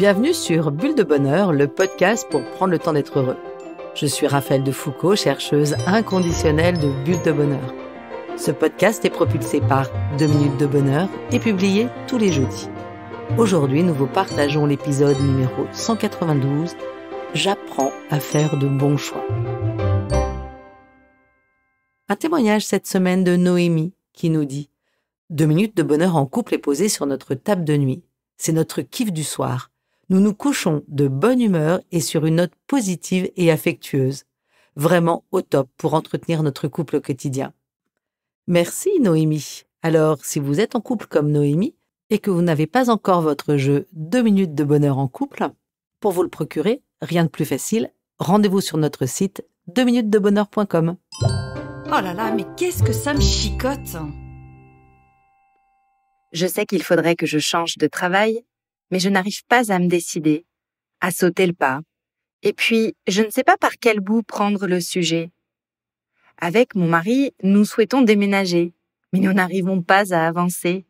Bienvenue sur Bulle de Bonheur, le podcast pour prendre le temps d'être heureux. Je suis Raphaëlle de Foucault, chercheuse inconditionnelle de Bulle de Bonheur. Ce podcast est propulsé par 2 minutes de bonheur et publié tous les jeudis. Aujourd'hui, nous vous partageons l'épisode numéro 192 « J'apprends à faire de bons choix ». Un témoignage cette semaine de Noémie qui nous dit « 2 minutes de bonheur en couple est posé sur notre table de nuit. C'est notre kiff du soir. Nous nous couchons de bonne humeur et sur une note positive et affectueuse. Vraiment au top pour entretenir notre couple au quotidien. » Merci Noémie. Alors, si vous êtes en couple comme Noémie et que vous n'avez pas encore votre jeu 2 minutes de bonheur en couple, pour vous le procurer, rien de plus facile, rendez-vous sur notre site 2minutesdebonheur.com. Oh là là, mais qu'est-ce que ça me chicote! Je sais qu'il faudrait que je change de travail, mais je n'arrive pas à me décider, à sauter le pas. Et puis, je ne sais pas par quel bout prendre le sujet. Avec mon mari, nous souhaitons déménager, mais nous n'arrivons pas à avancer.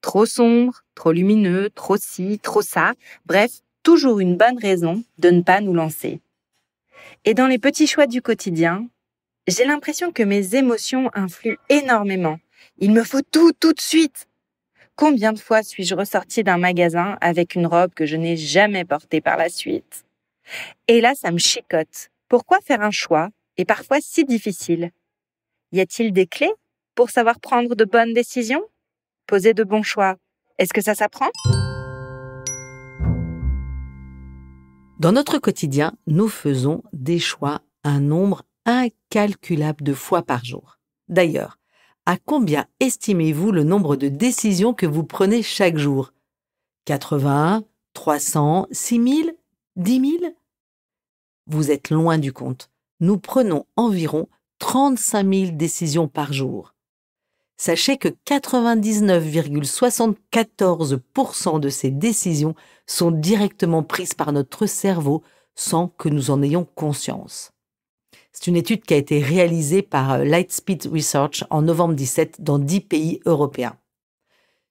Trop sombre, trop lumineux, trop ci, trop ça, bref, toujours une bonne raison de ne pas nous lancer. Et dans les petits choix du quotidien, j'ai l'impression que mes émotions influent énormément. Il me faut tout de suite. Combien de fois suis-je ressortie d'un magasin avec une robe que je n'ai jamais portée par la suite? Et là, ça me chicote. Pourquoi faire un choix est parfois si difficile? Y a-t-il des clés pour savoir prendre de bonnes décisions? Poser de bons choix, est-ce que ça s'apprend? Dans notre quotidien, nous faisons des choix un nombre incalculable de fois par jour. D'ailleurs, à combien estimez-vous le nombre de décisions que vous prenez chaque jour? 80, 300, 6000, 10 000? Vous êtes loin du compte. Nous prenons environ 35 000 décisions par jour. Sachez que 99,74% de ces décisions sont directement prises par notre cerveau sans que nous en ayons conscience. C'est une étude qui a été réalisée par Lightspeed Research en novembre 2017 dans 10 pays européens.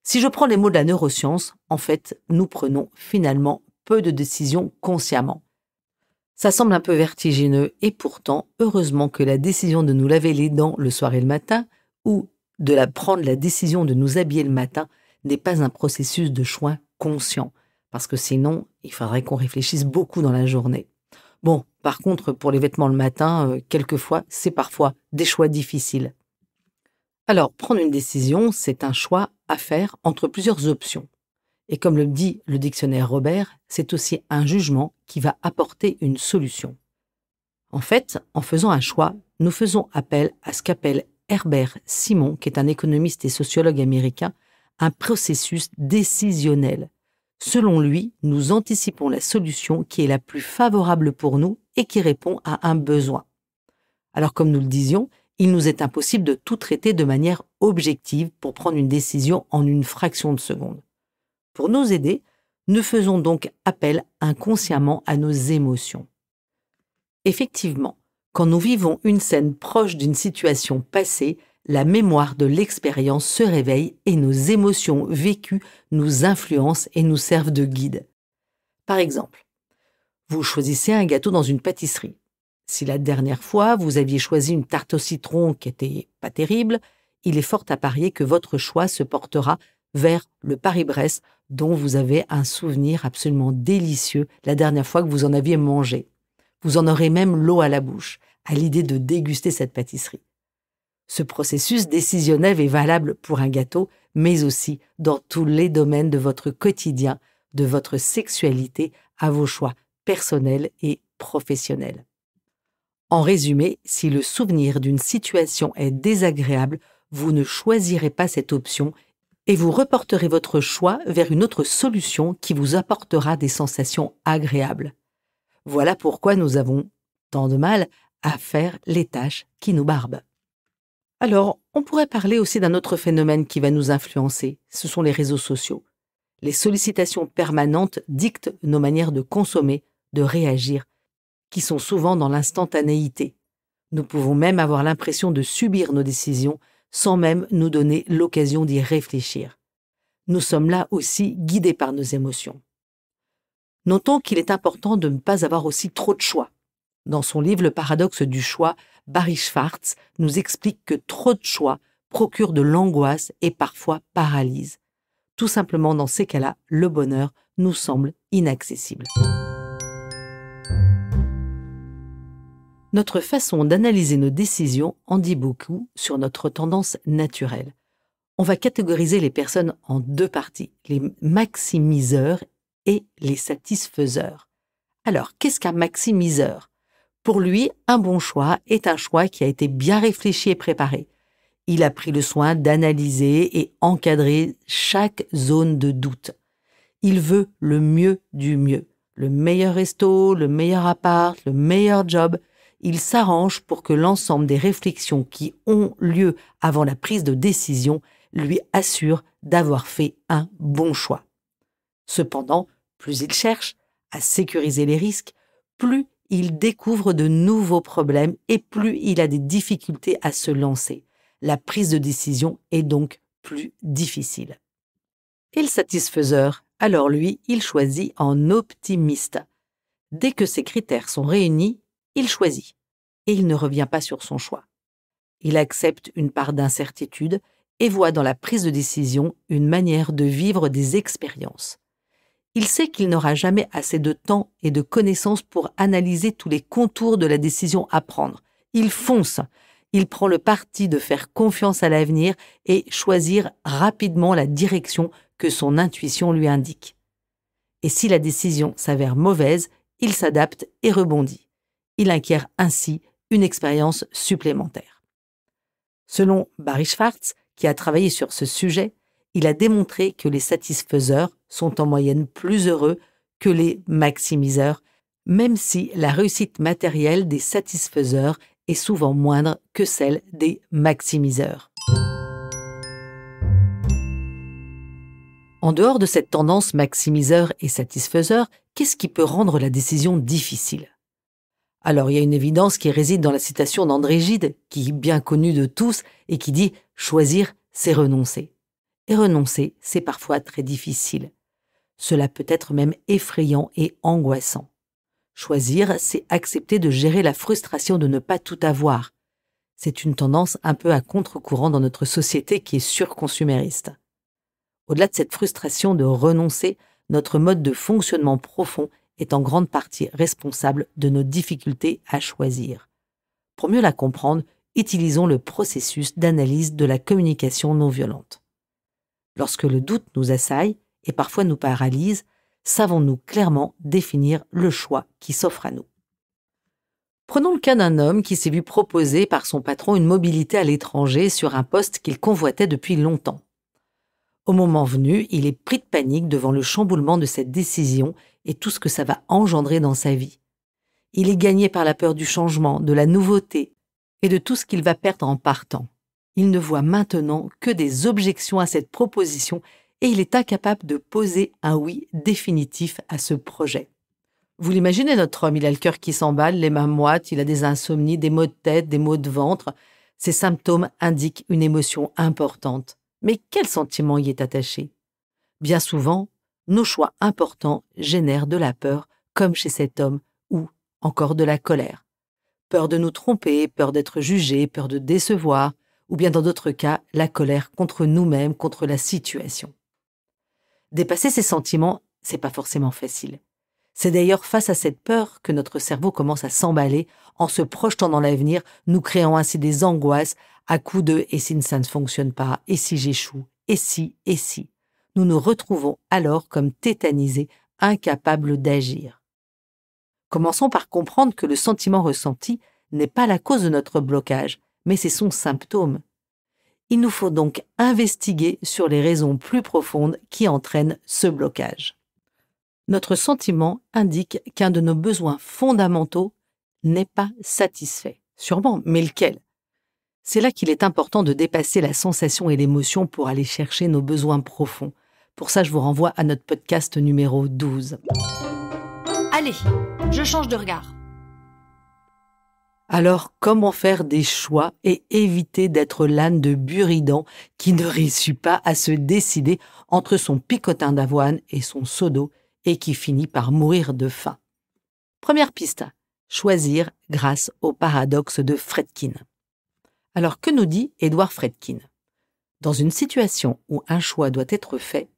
Si je prends les mots de la neuroscience, en fait, nous prenons finalement peu de décisions consciemment. Ça semble un peu vertigineux et pourtant, heureusement que la décision de nous laver les dents le soir et le matin ou de prendre la décision de nous habiller le matin n'est pas un processus de choix conscient, parce que sinon, il faudrait qu'on réfléchisse beaucoup dans la journée. Bon, par contre, pour les vêtements le matin, quelquefois, c'est parfois des choix difficiles. Alors, prendre une décision, c'est un choix à faire entre plusieurs options. Et comme le dit le dictionnaire Robert, c'est aussi un jugement qui va apporter une solution. En fait, en faisant un choix, nous faisons appel à ce qu'appelle Herbert Simon, qui est un économiste et sociologue américain, un processus décisionnel. Selon lui, nous anticipons la solution qui est la plus favorable pour nous et qui répond à un besoin. Alors comme nous le disions, il nous est impossible de tout traiter de manière objective pour prendre une décision en une fraction de seconde. Pour nous aider, nous faisons donc appel inconsciemment à nos émotions. Effectivement, quand nous vivons une scène proche d'une situation passée, la mémoire de l'expérience se réveille et nos émotions vécues nous influencent et nous servent de guide. Par exemple, vous choisissez un gâteau dans une pâtisserie. Si la dernière fois, vous aviez choisi une tarte au citron qui n'était pas terrible, il est fort à parier que votre choix se portera vers le Paris-Brest dont vous avez un souvenir absolument délicieux la dernière fois que vous en aviez mangé. Vous en aurez même l'eau à la bouche à l'idée de déguster cette pâtisserie. Ce processus décisionnel est valable pour un gâteau, mais aussi dans tous les domaines de votre quotidien, de votre sexualité à vos choix personnels et professionnels. En résumé, si le souvenir d'une situation est désagréable, vous ne choisirez pas cette option et vous reporterez votre choix vers une autre solution qui vous apportera des sensations agréables. Voilà pourquoi nous avons tant de mal à faire les tâches qui nous barbent. Alors, on pourrait parler aussi d'un autre phénomène qui va nous influencer, ce sont les réseaux sociaux. Les sollicitations permanentes dictent nos manières de consommer, de réagir, qui sont souvent dans l'instantanéité. Nous pouvons même avoir l'impression de subir nos décisions sans même nous donner l'occasion d'y réfléchir. Nous sommes là aussi guidés par nos émotions. Notons qu'il est important de ne pas avoir aussi trop de choix. Dans son livre Le paradoxe du choix, Barry Schwartz nous explique que trop de choix procure de l'angoisse et parfois paralyse. Tout simplement, dans ces cas-là, le bonheur nous semble inaccessible. Notre façon d'analyser nos décisions en dit beaucoup sur notre tendance naturelle. On va catégoriser les personnes en deux parties, les maximiseurs et les satisfaiseurs. Alors, qu'est-ce qu'un maximiseur ? Pour lui, un bon choix est un choix qui a été bien réfléchi et préparé. Il a pris le soin d'analyser et encadrer chaque zone de doute. Il veut le mieux du mieux, le meilleur resto, le meilleur appart, le meilleur job. Il s'arrange pour que l'ensemble des réflexions qui ont lieu avant la prise de décision lui assurent d'avoir fait un bon choix. Cependant, plus il cherche à sécuriser les risques, plus il découvre de nouveaux problèmes et plus il a des difficultés à se lancer. La prise de décision est donc plus difficile. Et le satisfaiseur, alors lui, il choisit en optimiste. Dès que ces critères sont réunis, il choisit et il ne revient pas sur son choix. Il accepte une part d'incertitude et voit dans la prise de décision une manière de vivre des expériences. Il sait qu'il n'aura jamais assez de temps et de connaissances pour analyser tous les contours de la décision à prendre. Il fonce, il prend le parti de faire confiance à l'avenir et choisir rapidement la direction que son intuition lui indique. Et si la décision s'avère mauvaise, il s'adapte et rebondit. Il acquiert ainsi une expérience supplémentaire. Selon Barry Schwartz, qui a travaillé sur ce sujet, il a démontré que les satisfaiseurs sont en moyenne plus heureux que les maximiseurs, même si la réussite matérielle des satisfaiseurs est souvent moindre que celle des maximiseurs. En dehors de cette tendance maximiseur et satisfaiseur, qu'est-ce qui peut rendre la décision difficile ? Alors, il y a une évidence qui réside dans la citation d'André Gide, qui est bien connue de tous et qui dit « Choisir, c'est renoncer ». Et renoncer, c'est parfois très difficile. Cela peut être même effrayant et angoissant. Choisir, c'est accepter de gérer la frustration de ne pas tout avoir. C'est une tendance un peu à contre-courant dans notre société qui est surconsumériste. Au-delà de cette frustration de renoncer, notre mode de fonctionnement profond est en grande partie responsable de nos difficultés à choisir. Pour mieux la comprendre, utilisons le processus d'analyse de la communication non violente. Lorsque le doute nous assaille et parfois nous paralyse, savons-nous clairement définir le choix qui s'offre à nous. Prenons le cas d'un homme qui s'est vu proposer par son patron une mobilité à l'étranger sur un poste qu'il convoitait depuis longtemps. Au moment venu, il est pris de panique devant le chamboulement de cette décision et tout ce que ça va engendrer dans sa vie. Il est gagné par la peur du changement, de la nouveauté et de tout ce qu'il va perdre en partant. Il ne voit maintenant que des objections à cette proposition et il est incapable de poser un oui définitif à ce projet. Vous l'imaginez, notre homme, il a le cœur qui s'emballe, les mains moites, il a des insomnies, des maux de tête, des maux de ventre. Ces symptômes indiquent une émotion importante. Mais quel sentiment y est attaché ? Bien souvent, nos choix importants génèrent de la peur, comme chez cet homme, ou encore de la colère. Peur de nous tromper, peur d'être jugé, peur de décevoir, ou bien dans d'autres cas, la colère contre nous-mêmes, contre la situation. Dépasser ces sentiments, c'est pas forcément facile. C'est d'ailleurs face à cette peur que notre cerveau commence à s'emballer en se projetant dans l'avenir, nous créant ainsi des angoisses à coups de « et si ça ne fonctionne pas, et si j'échoue, et si ?» Nous nous retrouvons alors comme tétanisés, incapables d'agir. Commençons par comprendre que le sentiment ressenti n'est pas la cause de notre blocage, mais c'est son symptôme. Il nous faut donc investiguer sur les raisons plus profondes qui entraînent ce blocage. Notre sentiment indique qu'un de nos besoins fondamentaux n'est pas satisfait. Sûrement, mais lequel ? C'est là qu'il est important de dépasser la sensation et l'émotion pour aller chercher nos besoins profonds. Pour ça, je vous renvoie à notre podcast numéro 12. Allez, je change de regard. Alors, comment faire des choix et éviter d'être l'âne de Buridan qui ne réussit pas à se décider entre son picotin d'avoine et son seau d'eau et qui finit par mourir de faim. Première piste, choisir grâce au paradoxe de Fredkin. Alors que nous dit Edward Fredkin ? Dans une situation où un choix doit être fait,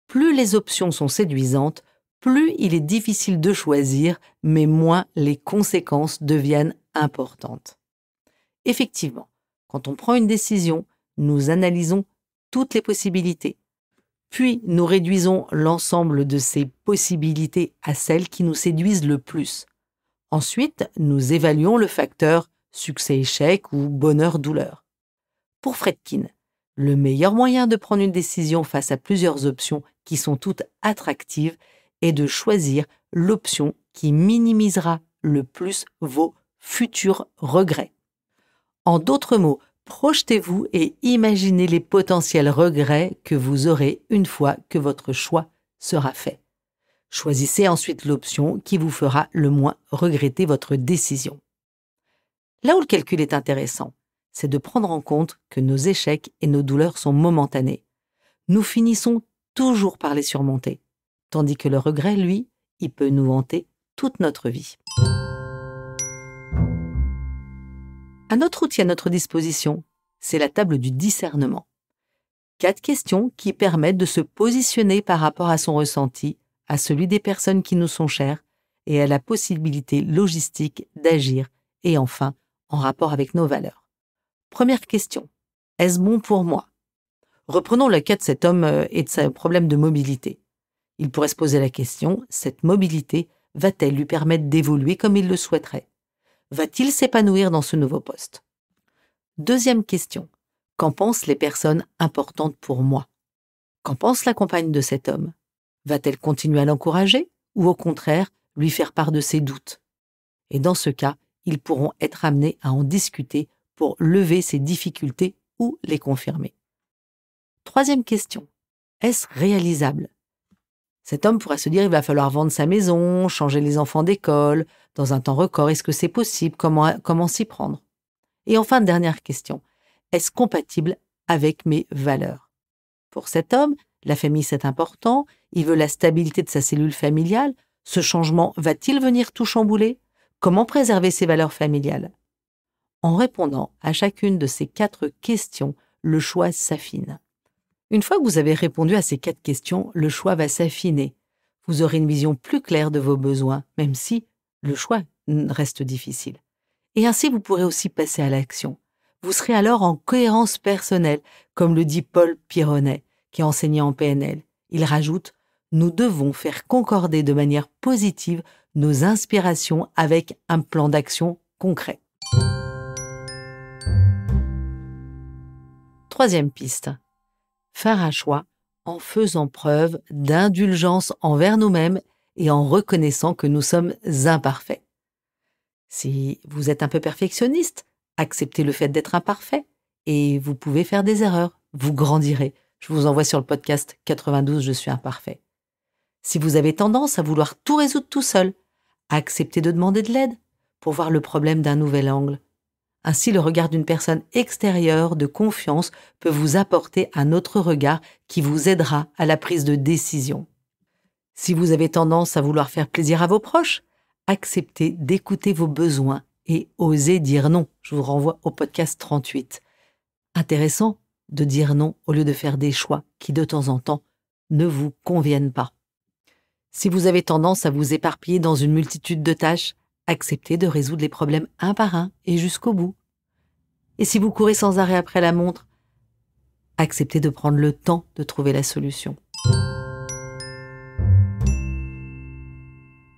plus les options sont séduisantes, plus il est difficile de choisir, mais moins les conséquences deviennent importantes. Effectivement, quand on prend une décision, nous analysons toutes les possibilités. Puis nous réduisons l'ensemble de ces possibilités à celles qui nous séduisent le plus. Ensuite, nous évaluons le facteur succès-échec ou bonheur-douleur. Pour Fredkin, le meilleur moyen de prendre une décision face à plusieurs options qui sont toutes attractives est de choisir l'option qui minimisera le plus vos futurs regrets. En d'autres mots, projetez-vous et imaginez les potentiels regrets que vous aurez une fois que votre choix sera fait. Choisissez ensuite l'option qui vous fera le moins regretter votre décision. Là où le calcul est intéressant, c'est de prendre en compte que nos échecs et nos douleurs sont momentanés. Nous finissons toujours par les surmonter, tandis que le regret, lui, il peut nous hanter toute notre vie. Un autre outil à notre disposition, c'est la table du discernement. 4 questions qui permettent de se positionner par rapport à son ressenti, à celui des personnes qui nous sont chères et à la possibilité logistique d'agir et enfin en rapport avec nos valeurs. Première question, est-ce bon pour moi ? Reprenons le cas de cet homme et de ses problèmes de mobilité. Il pourrait se poser la question, cette mobilité va-t-elle lui permettre d'évoluer comme il le souhaiterait ? Va-t-il s'épanouir dans ce nouveau poste ? Deuxième question, qu'en pensent les personnes importantes pour moi ? Qu'en pense la compagne de cet homme ? Va-t-elle continuer à l'encourager ou au contraire lui faire part de ses doutes ? Et dans ce cas, ils pourront être amenés à en discuter pour lever ces difficultés ou les confirmer. Troisième question, est-ce réalisable ? Cet homme pourra se dire il va falloir vendre sa maison, changer les enfants d'école, dans un temps record, est-ce que c'est possible ? Comment s'y prendre ? Et enfin, dernière question, est-ce compatible avec mes valeurs ? Pour cet homme, la famille c'est important, il veut la stabilité de sa cellule familiale, ce changement va-t-il venir tout chambouler ? Comment préserver ses valeurs familiales ? En répondant à chacune de ces 4 questions, le choix s'affine. Une fois que vous avez répondu à ces 4 questions, le choix va s'affiner. Vous aurez une vision plus claire de vos besoins, même si le choix reste difficile. Et ainsi, vous pourrez aussi passer à l'action. Vous serez alors en cohérence personnelle, comme le dit Paul Pironnet, qui est enseignant en PNL. Il rajoute « Nous devons faire concorder de manière positive nos inspirations avec un plan d'action concret. » Troisième piste. Faire un choix en faisant preuve d'indulgence envers nous-mêmes et en reconnaissant que nous sommes imparfaits. Si vous êtes un peu perfectionniste, acceptez le fait d'être imparfait et vous pouvez faire des erreurs, vous grandirez. Je vous envoie sur le podcast 92, je suis imparfait. Si vous avez tendance à vouloir tout résoudre tout seul, acceptez de demander de l'aide pour voir le problème d'un nouvel angle. Ainsi, le regard d'une personne extérieure de confiance peut vous apporter un autre regard qui vous aidera à la prise de décision. Si vous avez tendance à vouloir faire plaisir à vos proches, acceptez d'écouter vos besoins et osez dire non. Je vous renvoie au podcast 38. Intéressant de dire non au lieu de faire des choix qui, de temps en temps, ne vous conviennent pas. Si vous avez tendance à vous éparpiller dans une multitude de tâches, acceptez de résoudre les problèmes un par un et jusqu'au bout. Et si vous courez sans arrêt après la montre, acceptez de prendre le temps de trouver la solution.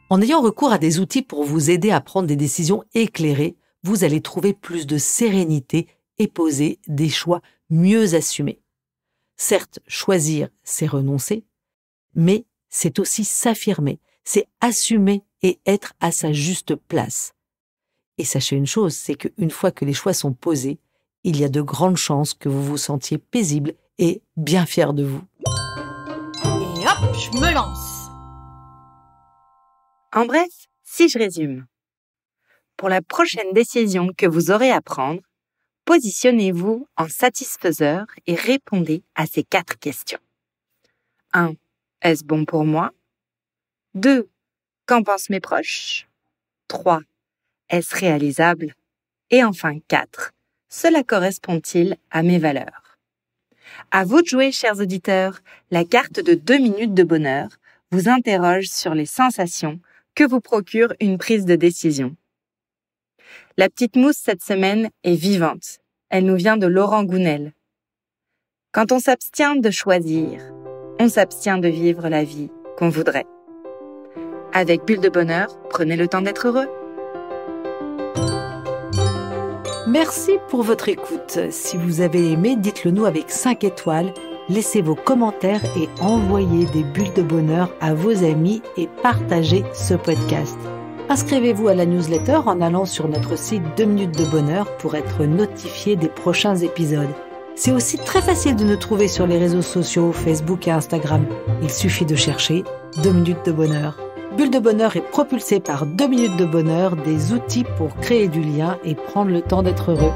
En ayant recours à des outils pour vous aider à prendre des décisions éclairées, vous allez trouver plus de sérénité et poser des choix mieux assumés. Certes, choisir, c'est renoncer, mais c'est aussi s'affirmer, c'est assumer et être à sa juste place. Et sachez une chose, c'est qu'une fois que les choix sont posés, il y a de grandes chances que vous vous sentiez paisible et bien fier de vous. Et hop, je me lance. En bref, si je résume, pour la prochaine décision que vous aurez à prendre, positionnez-vous en satisfaiseur et répondez à ces 4 questions. 1. Est-ce bon pour moi ? 2. Qu'en pensent mes proches? 3. Est-ce réalisable? Et enfin 4. Cela correspond-il à mes valeurs? À vous de jouer, chers auditeurs. La carte de 2 minutes de bonheur vous interroge sur les sensations que vous procure une prise de décision. La petite mousse cette semaine est vivante. Elle nous vient de Laurent Gounel. Quand on s'abstient de choisir, on s'abstient de vivre la vie qu'on voudrait. Avec Bulle de Bonheur, prenez le temps d'être heureux. Merci pour votre écoute. Si vous avez aimé, dites-le nous avec 5 étoiles. Laissez vos commentaires et envoyez des bulles de bonheur à vos amis et partagez ce podcast. Inscrivez-vous à la newsletter en allant sur notre site 2 minutes de bonheur pour être notifié des prochains épisodes. C'est aussi très facile de nous trouver sur les réseaux sociaux, Facebook et Instagram. Il suffit de chercher 2 minutes de bonheur. Bulle de bonheur est propulsée par 2 minutes de bonheur, des outils pour créer du lien et prendre le temps d'être heureux.